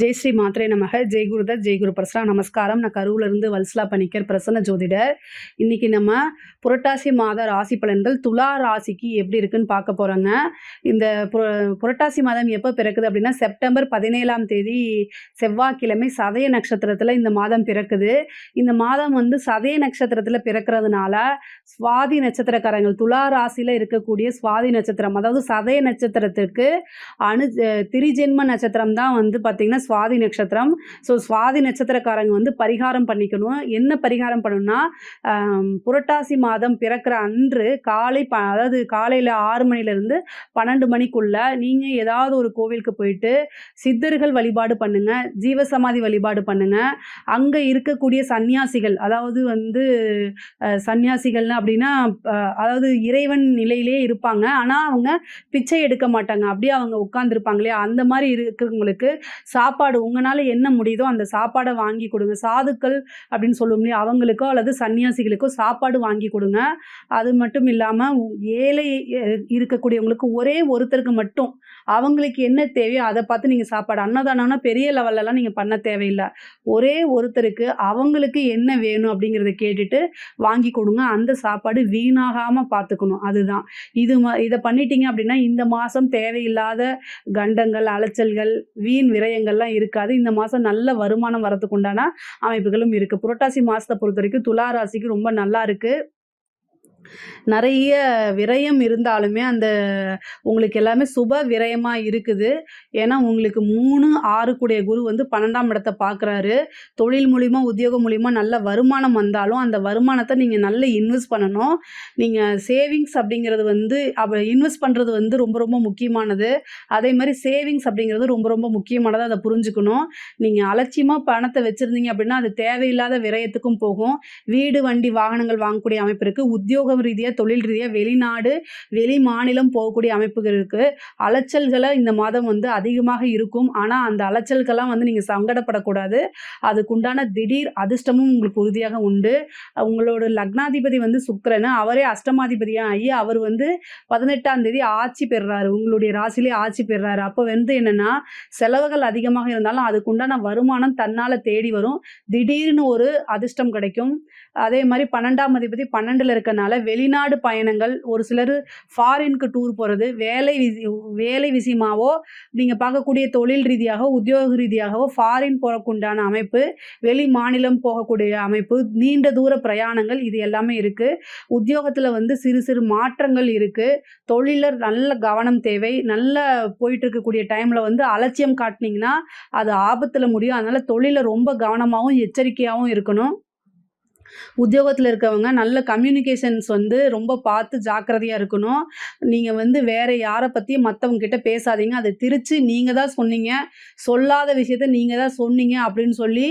ஜெய் ஸ்ரீ மாத்ரே நமக. ஜெய் குருதத், ஜெய் குரு பிரசனா. நமஸ்காரம். நான் கரூர்லேருந்து வல்சலா பணிக்கர், பிரசன்ன ஜோதிடர். இன்றைக்கி நம்ம புரட்டாசி மாத ராசி பலன்கள் துலா ராசிக்கு எப்படி இருக்குன்னு பார்க்க போகிறோங்க. இந்த புரட்டாசி மாதம் எப்போ பிறக்குது அப்படின்னா செப்டம்பர் 17ஆம் தேதி செவ்வாய்க்கிழமை சதய நட்சத்திரத்தில் இந்த மாதம் பிறக்குது. இந்த மாதம் சதய நட்சத்திரத்தில் பிறக்கிறதுனால சுவாதி நட்சத்திரக்காரங்கள் துலா ராசியில் இருக்கக்கூடிய சுவாதி நட்சத்திரம், அதாவது சதய நட்சத்திரத்துக்கு திரிஜென்ம நட்சத்திரம் தான் பார்த்திங்கன்னா சுவாதி நட்சத்திரம். ஸோ சுவாதி நட்சத்திரக்காரங்க பரிகாரம் பண்ணிக்கணும். என்ன பரிகாரம் பண்ணணும்னா, புரட்டாசி மாதம் பிறக்கிற அன்று அதாவது காலையில் 6 மணிலேருந்து 12 மணிக்குள்ள நீங்கள் ஏதாவது ஒரு கோவிலுக்கு போயிட்டு சித்தர்கள் வழிபாடு பண்ணுங்க, ஜீவசமாதி வழிபாடு பண்ணுங்க. அங்கே இருக்கக்கூடிய சன்னியாசிகள், அதாவது சன்னியாசிகள்னு அப்படின்னா அதாவது இறைவன் நிலையிலே இருப்பாங்க, ஆனால் அவங்க பிச்சை எடுக்க மாட்டாங்க, அப்படியே அவங்க உட்கார்ந்துருப்பாங்க இல்லையா, அந்த மாதிரி இருக்கிறவங்களுக்கு சாப்பாடு உங்களால் என்ன முடியுதோ அந்த சாப்பாடை வாங்கி கொடுங்க. சாதுக்கள் அப்படின்னு சொல்லுவோம் இல்லையா, அவங்களுக்கோ அல்லது சன்னியாசிகளுக்கோ சாப்பாடு வாங்கி கொடுங்க. அது மட்டும் இல்லாமல் ஏழை இருக்கக்கூடியவங்களுக்கு ஒரே ஒருத்தருக்கு மட்டும் அவங்களுக்கு என்ன தேவையோ அதை பார்த்து நீங்கள் சாப்பாடு அன்னதானம்னா பெரிய லெவல்லலாம் நீங்கள் பண்ண தேவையில்லை. ஒரே ஒருத்தருக்கு அவங்களுக்கு என்ன வேணும் அப்படிங்கிறத கேட்டுட்டு வாங்கி கொடுங்க. அந்த சாப்பாடு வீணாகாமல் பார்த்துக்கணும். அதுதான் இதை பண்ணிட்டீங்க அப்படின்னா இந்த மாதம் தேவையில்லாத கண்டங்கள், அலைச்சல்கள், வீண் விரயங்கள்லாம் இருக்காது. இந்த மாதம் நல்ல வருமானம் வரதுக்கு உண்டான அமைப்புகளும் இருக்குது. புரட்டாசி மாதத்தை பொறுத்த வரைக்கும் துலா ராசிக்கு ரொம்ப நல்லா இருக்குது. நிறைய விரயம் இருந்தாலுமே உங்களுக்கு எல்லாமே சுப விரயமாக இருக்குது. ஏன்னா உங்களுக்கு 3, 6 கூடிய குரு 12ஆம் இடத்தை பார்க்குறாரு. தொழில் மூலிமா, உத்தியோகம் மூலிமா நல்ல வருமானம் வந்தாலும் அந்த வருமானத்தை நீங்கள் நல்ல இன்வெஸ்ட் பண்ணணும். நீங்கள் சேவிங்ஸ் அப்படிங்கிறது இன்வெஸ்ட் பண்ணுறது ரொம்ப ரொம்ப முக்கியமானது. அதே மாதிரி சேவிங்ஸ் அப்படிங்கிறது ரொம்ப ரொம்ப முக்கியமானது. அதை புரிஞ்சுக்கணும். நீங்கள் அலட்சியமாக பணத்தை வச்சுருந்தீங்க அப்படின்னா அது தேவையில்லாத விரயத்துக்கும் போகும். வீடு, வண்டி, வாகனங்கள் வாங்கக்கூடிய அமைப்பு இருக்குது. உத்தியோக ரீதியாக, தொழில் ரீதியாக வெளிநாடு, வெளி மாநிலம் போகக்கூடிய அமைப்புகள் இருக்குது. அலைச்சல்களை இந்த மாதம் அதிகமாக இருக்கும். ஆனால் அந்த அலைச்சல்கள்லாம் நீங்கள் சங்கடப்படக்கூடாது. அதுக்குண்டான திடீர் அதிர்ஷ்டமும் உங்களுக்கு உறுதியாக உண்டு. உங்களோட லக்னாதிபதி சுக்கிரன், அவரே அஷ்டமாதிபதியாக ஆகி அவர் 18ஆம் தேதி ஆட்சி பெறுறாரு. உங்களுடைய ராசிலே ஆட்சி பெறுறாரு. அப்போ என்னென்னா செலவுகள் அதிகமாக இருந்தாலும் அதுக்குண்டான வருமானம் தன்னால் தேடி வரும். திடீர்னு ஒரு அதிர்ஷ்டம் கிடைக்கும். அதே மாதிரி 12ஆம் அதிபதி 12ல் இருக்கனால வெளிநாடு பயணங்கள், ஒரு சிலர் ஃபாரினுக்கு டூர் போகிறது, வேலை விஷயமாவோ நீங்கள் பார்க்கக்கூடிய தொழில் ரீதியாகவோ உத்தியோக ரீதியாகவோ ஃபாரின் போகக்குண்டான அமைப்பு, வெளி மாநிலம் போகக்கூடிய அமைப்பு, நீண்ட தூர பிரயாணங்கள், இது எல்லாமே இருக்குது. உத்தியோகத்தில் சிறு சிறு மாற்றங்கள் இருக்குது. தொழிலில் நல்ல கவனம் தேவை. நல்ல போயிட்டு இருக்கக்கூடிய டைமில் அலட்சியம் காட்டினீங்கன்னா அது ஆபத்தில் முடியும். அதனால் தொழிலில் ரொம்ப கவனமாகவும் எச்சரிக்கையாகவும் இருக்கணும். உத்தியோகத்தில் இருக்கவங்க நல்ல கம்யூனிகேஷன்ஸ் ரொம்ப பார்த்து ஜாக்கிரதையாக இருக்கணும். நீங்கள் வேறு யாரை பற்றியும் மற்றவங்க கிட்ட பேசாதீங்க. அதை திரித்து நீங்கள் தான் சொன்னீங்க, சொல்லாத விஷயத்த நீங்கள் தான் சொன்னீங்க அப்படின்னு சொல்லி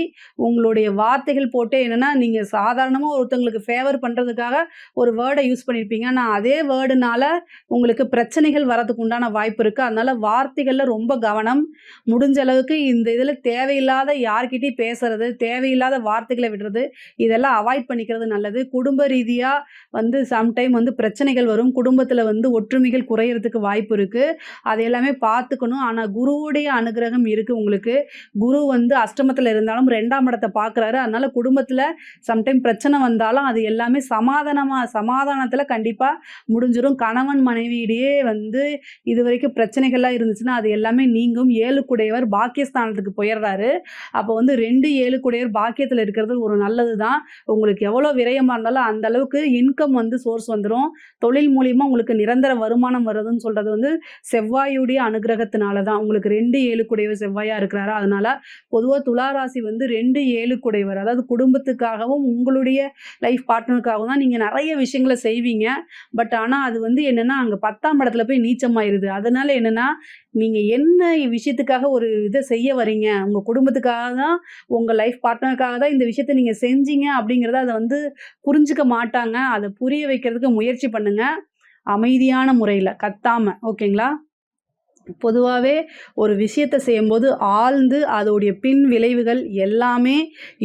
உங்களுடைய வார்த்தைகள் போட்டு என்னென்னா நீங்கள் சாதாரணமாக ஒருத்தவங்களுக்கு ஃபேவர் பண்ணுறதுக்காக ஒரு வேர்டை யூஸ் பண்ணியிருப்பீங்க. ஆனால் அதே வேர்டுனால உங்களுக்கு பிரச்சனைகள் வரதுக்கு உண்டான வாய்ப்பு இருக்குது. அதனால் வார்த்தைகளில் ரொம்ப கவனம். முடிஞ்ச அளவுக்கு இந்த இதில் தேவையில்லாத யார்கிட்டையும் பேசுறது, தேவையில்லாத வார்த்தைகளை விடுறது, இதெல்லாம் அவாய்ட் பண்ணிக்கிறது நல்லது. குடும்ப ரீதியாக சம்டைம் பிரச்சனைகள் வரும். குடும்பத்தில் ஒற்றுமைகள் குறையிறதுக்கு வாய்ப்பு இருக்குது. அது எல்லாமே பார்த்துக்கணும். ஆனால் குருவுடைய அனுகிரகம் இருக்குது உங்களுக்கு. குரு அஷ்டமத்தில் இருந்தாலும் 2ஆம் இடத்தை பார்க்குறாரு. அதனால் குடும்பத்தில் சம்டைம் பிரச்சனை வந்தாலும் அது எல்லாமே சமாதானத்தில் கண்டிப்பாக முடிஞ்சிடும். கணவன் மனைவியிடையே இது வரைக்கும் பிரச்சனைகள்லாம் இருந்துச்சுன்னா அது எல்லாமே நீங்கும். 7 கூடையவர் பாக்கியஸ்தானத்துக்கு போயிடுறாரு. அப்போ 2 7 கூடையவர் பாக்கியத்தில் இருக்கிறது ஒரு நல்லது தான். உங்களுக்கு எவ்வளோ விரயமாக இருந்தாலும் அந்த அளவுக்கு இன்கம் சோர்ஸ் வந்துடும். தொழில் மூலிமா உங்களுக்கு நிரந்தர வருமானம் வருதுன்னு சொல்கிறது செவ்வாயுடைய அனுகிரகத்தினால தான். உங்களுக்கு 2 7 கூடையவர் செவ்வாயாக இருக்கிறாரு. அதனால் பொதுவாக துளாராசி 2 7 கூடையவர், அதாவது குடும்பத்துக்காகவும் உங்களுடைய லைஃப் பார்ட்னருக்காகவும் தான் நீங்கள் நிறைய விஷயங்களை செய்வீங்க. பட் ஆனால் அது என்னென்னா அங்கே 10ஆம் இடத்துல போய் நீச்சமாயிருது. அதனால் என்னென்னா நீங்கள் என்ன விஷயத்துக்காக ஒரு இதை செய்ய வரீங்க, உங்கள் குடும்பத்துக்காக தான், உங்கள் லைஃப் பார்ட்னருக்காக தான் இந்த விஷயத்தை நீங்கள் செஞ்சீங்க அப்படிங்கிறத அதை புரிஞ்சுக்க மாட்டாங்க. அதை புரிய வைக்கிறதுக்கு முயற்சி பண்ணுங்கள், அமைதியான முறையில், கத்தாமல். ஓகேங்களா? பொதுவாகவே ஒரு விஷயத்தை செய்யும்போது ஆழ்ந்து அதோடைய பின் விளைவுகள் எல்லாமே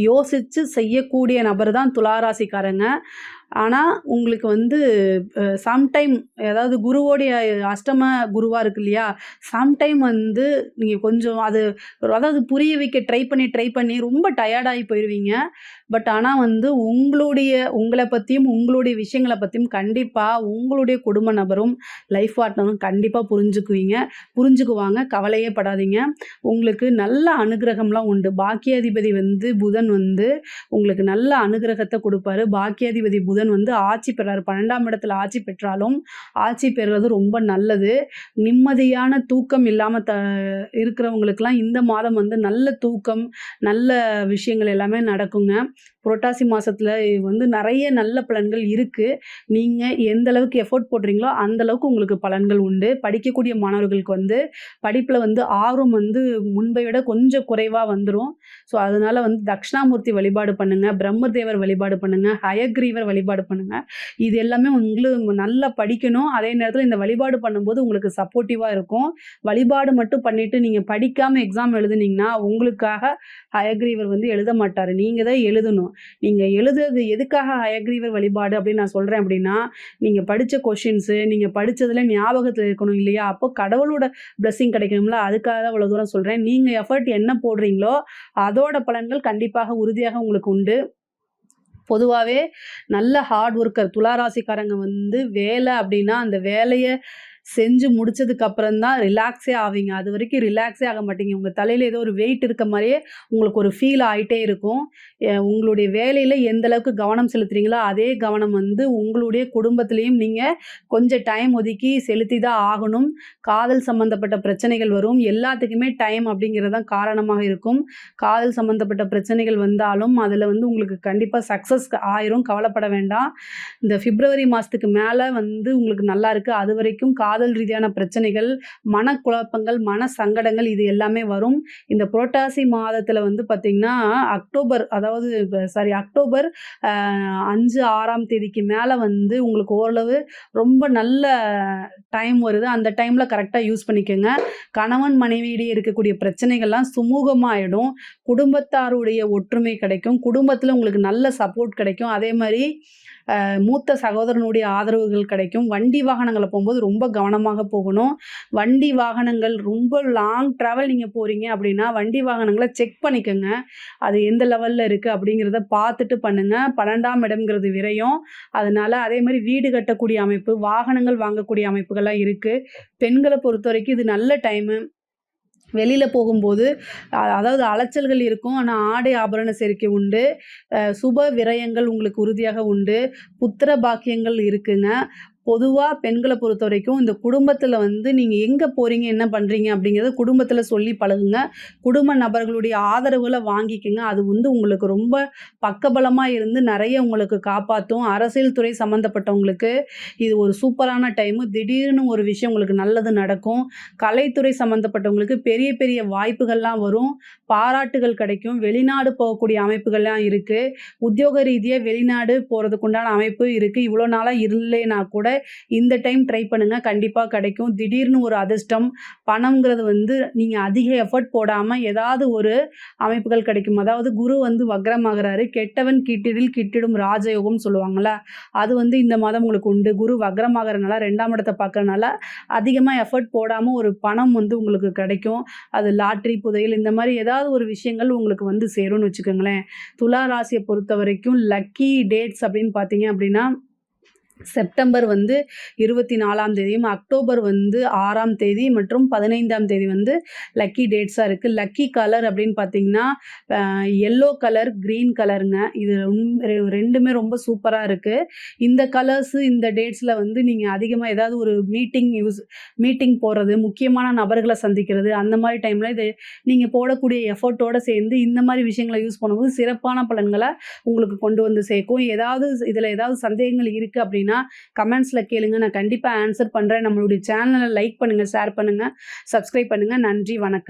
யோசித்து செய்யக்கூடிய நபர் தான் துளாராசிக்காரங்க. ஆனா, உங்களுக்கு வந்து சம்டைம் அதாவது குருவோடைய அஷ்டம குருவா இருக்கு இல்லையா? சம்டைம் வந்து நீங்க கொஞ்சம் அது அதாவது புரிய வைக்க ட்ரை பண்ணி ரொம்ப டயர்ட் ஆயி போயிருவீங்க. ஆனா வந்து உங்கள பத்தியும், உங்களுடைய விஷயங்கள பத்தியும் கண்டிப்பா உங்களுடைய குடும்ப நபரும், லைஃப் பார்ட்னரும் கண்டிப்பா புரிஞ்சுக்குவாங்க. கவலையே படாதீங்க. உங்களுக்கு நல்ல அனுக்கிரகம்லாம் உண்டு. பாக்கியாதிபதி வந்து புதன் வந்து உங்களுக்கு நல்ல அனுக்கிரகத்த குடுப்பாரு. பாக்கியாதிபதி புதன் வந்து ஆட்சி பெறாரு. 12ஆம் இடத்துல ஆட்சி பெற்றாலும், ஆட்சி பெறுறது ரொம்ப நல்லது. நிம்மதியான தூக்கம் இல்லாம இருக்கிறவங்களுக்கெல்லாம் இந்த மாதம் வந்து நல்ல தூக்கம், நல்ல விஷயங்கள் எல்லாமே நடக்குங்க. புரட்டாசி மாசத்துல வந்து நெறைய நல்ல பலன்கள் இருக்கு. நீங்க எந்த அளவுக்கு எஃபோர்ட் போடுறீங்களோ, அந்த அளவுக்கு உங்களுக்கு பலன்கள் உண்டு. படிக்கக்கூடிய மாணவர்களுக்கு வந்து படிப்புல வந்து ஆர்வம் வந்து முன்பை விட கொஞ்சம் குறைவா வந்துரும். அதனால வந்து தட்சிணாமூர்த்தி வழிபாடு பண்ணுங்க, பிரம்மதேவர் வழிபாடு பண்ணுங்க, ஹயக்ரீவர் வழிபாடு பண்ணுங்க. இது எல்லாமே நல்லா படிக்கணும். அதே நேரத்துல இந்த வழிபாடு பண்ணும்போது உங்களுக்கு சப்போர்ட்டிவா இருக்கும். வழிபாடு மட்டும் பண்ணிட்டு நீங்க படிக்காம எக்ஸாம் எழுதுனீங்கன்னா, உங்களுக்காக ஹயக்ரீவர் வந்து எழுத மாட்டாரு. நீங்க தான் எழுதணும். நீங்க எழுதுறது எதுக்காக ஹயக்ரீவர் வழிபாடு அப்படின்னு நான் சொல்றேன் அப்படின்னா, நீங்க படிச்ச கொஸ்டின்ஸு, நீங்க படிச்சதுல ஞாபகத்துல இருக்கணும் இல்லையா? அப்போ கடவுளோட பிளெஸ்ஸிங் கிடைக்கணும்ல, அதுக்காக தான் இவ்வளோ தூரம் சொல்றேன். நீங்க எஃபர்ட் என்ன போடுறீங்களோ, அதோட பலன்கள் கண்டிப்பாக உறுதியாக உங்களுக்கு உண்டு. பொதுவாவே நல்ல ஹார்ட் ஒர்க்கர் துலா ராசிக்காரங்க வந்து வேலை அப்படின்னா, அந்த வேலைய செஞ்சு முடிச்சதுக்கு அப்புறம் தான் ரிலாக்ஸே ஆவீங்க. அதுவரைக்கும் ரிலாக்ஸே ஆக மாட்டீங்க. உங்க தலையில ஏதோ ஒரு வெயிட் இருக்க மாரியே உங்களுக்கு ஒரு ஃபீல் ஆயிட்டே இருக்கும். உங்களுடைய வேலையில எந்த அளவுக்கு கவனம் செலுத்துறீங்களோ, அதே கவனம் வந்து உங்களுடைய குடும்பத்திலயும் நீங்க கொஞ்சம் டைம் ஒதுக்கி செலுத்தி தான் ஆகணும். காதல் சம்மந்தப்பட்ட பிரச்சனைகள் வரும். எல்லாத்துக்குமே டைம் அப்படிங்கிறது தான் காரணமாக இருக்கும். காதல் சம்மந்தப்பட்ட பிரச்சனைகள் வந்தாலும், அதில வந்து உங்களுக்கு கண்டிப்பா சக்சஸ் ஆயிரும். கவலைப்பட வேண்டாம். இந்த பிப்ரவரி மாசத்துக்கு மேல வந்து உங்களுக்கு நல்லா இருக்கு. அதுவரைக்கும் காதல் ரீதியான பிரச்சனைகள், மனக்குழப்பங்கள், மன சங்கடங்கள் இது எல்லாமே வரும். இந்த புரட்டாசி மாதத்துல வந்து பார்த்தீங்கன்னா, அக்டோபர் 5, 6ஆம் தேதிக்கு மேல வந்து உங்களுக்கு ஓரளவு ரொம்ப நல்ல டைம் வருது. அந்த டைம்ல கரெக்ட்டா யூஸ் பண்ணிக்கங்க. கணவன் மனைவியிடையே இருக்கக்கூடிய பிரச்சனைகள்லாம் சுமூகமா ஆயிடும். குடும்பத்தாருடைய ஒற்றுமை கிடைக்கும். குடும்பத்துல உங்களுக்கு நல்ல சப்போர்ட் கிடைக்கும். அதே மாரி மூத்த சகோதரனுடைய ஆதரவுகள் கிடைக்கும். வண்டி வாகனங்கள்ல போம்போது ரொம்ப கவனமாக போகணும். வண்டி வாகனங்கள் ரொம்ப லாங் டிராவல் நீங்க போறீங்க அப்படின்னா, வண்டி வாகனங்கள செக் பண்ணிக்கங்க. அது எந்த லெவல்ல இருக்கு அப்படிங்கிறத பார்த்துட்டு பண்ணுங்க. 12ஆம் இடம்ங்கிறது விரயம். அதனால அதே மாரி வீடு கட்டக்கூடிய அமைப்பு, வாகனங்கள் வாங்கக்கூடிய அமைப்புகள்லாம் இருக்கு. பெண்கள பொறுத்தவரைக்கும் இது நல்ல டைமு. வெளியில போகும்போது அதாவது அலைச்சல்கள் இருக்கும். ஆனா, ஆடை ஆபரண சேர்க்கை உண்டு. சுப விரயங்கள் உங்களுக்கு உறுதியாக உண்டு. புத்திர பாக்கியங்கள் இருக்குங்க. பொதுவா பெண்கள பொறுத்தவரைக்கும் இந்த குடும்பத்தில வந்து நீங்க எங்க போறீங்க, என்ன பண்றீங்க அப்படிங்கிறத குடும்பத்தில சொல்லி பழகுங்க. குடும்ப நபர்களுடைய ஆதரவுகள வாங்கிக்கங்க. அது வந்து உங்களுக்கு ரொம்ப பக்கபலமா இருந்து நெறைய உங்களுக்கு காப்பாத்தும். அரசியல் துறை சம்மந்தப்பட்டவங்களுக்கு இது ஒரு சூப்பரான டைமு. திடீர்னு ஒரு விஷயம் உங்களுக்கு நல்லது நடக்கும். கலைத்துறை சம்மந்தப்பட்டவங்களுக்கு பெரிய பெரிய வாய்ப்புகள்லாம் வரும். பாராட்டுகள் கிடைக்கும். வெளிநாடு போகக்கூடிய அமைப்புகள்லாம் இருக்கு. உத்தியோக ரீதியா வெளிநாடு போறதுக்கு உண்டான அமைப்பு இருக்கு. இவ்வளோ நாளா இல்லைனா கூட இந்த டைம் ட்ரை பண்ணுங்க. கண்டிப்பா கிடைக்கும். திடீர்னு ஒரு அதிர்ஷ்டம், பணம்ங்கிறது வந்து நீங்க அதிக எஃபோர்ட் போடாம ஏதாவது ஒரு அமைப்புகள் கிடைக்கும். அதாவது குரு வந்து வக்ரமாகுறாரு. கெட்டவன் கிட்டிடில் கிட்டிடும் ராஜயோகம்னு சொல்லுவாங்கல்ல. அது வந்து இந்த மாதம் உங்களுக்கு உண்டு. குரு வக்ரமாகறனால 2ஆம் இடத்த பார்க்கறனால அதிகமா எஃபோர்ட் போடாம ஒரு பணம் வந்து உங்களுக்கு கிடைக்கும். அது லாட்டரி, புதையல் இந்த மாரி ஏதாவது ஒரு விஷயங்கள் உங்களுக்கு வந்து சேரும்னு வச்சுக்கோங்களேன். துலா ராசிய பொறுத்தவரைக்கும் லக்கி டேட்ஸ் அப்படின்னு பார்த்தீங்க அப்படின்னா, செப்டம்பர் வந்து 24ஆம் தேதியும், அக்டோபர் வந்து 6ஆம் தேதி மற்றும் 15ஆம் தேதி வந்து லக்கி டேட்ஸா இருக்கு. லக்கி கலர் அப்படின்னு பார்த்தீங்கன்னா, எல்லோ கலர், கிரீன் கலருங்க. இது 2மே ரொம்ப சூப்பரா இருக்கு. இந்த கலர்ஸு, இந்த டேட்ஸ்ல வந்து நீங்க அதிகமா ஏதாவது ஒரு மீட்டிங் போறது, முக்கியமான நபர்கள சந்திக்கிறது, அந்த மாரி டைம்ல இது நீங்க போடக்கூடிய எஃபோர்ட்டோட சேர்ந்து இந்த மாரி விஷயங்கள யூஸ் பண்ணும்போது சிறப்பான பலன்கள உங்களுக்கு கொண்டு வந்து சேர்க்கும். இதுல ஏதாவது சந்தேகங்கள் இருக்கு அப்படின்னா கமெண்ட்ஸ்ல கேளுங்க. நான் கண்டிப்பா ஆன்சர் பண்றேன். நம்மளுடைய சேனலை லைக் பண்ணுங்க, ஷேர் பண்ணுங்க, சப்ஸ்கிரைப் பண்ணுங்க. நன்றி, வணக்கம்.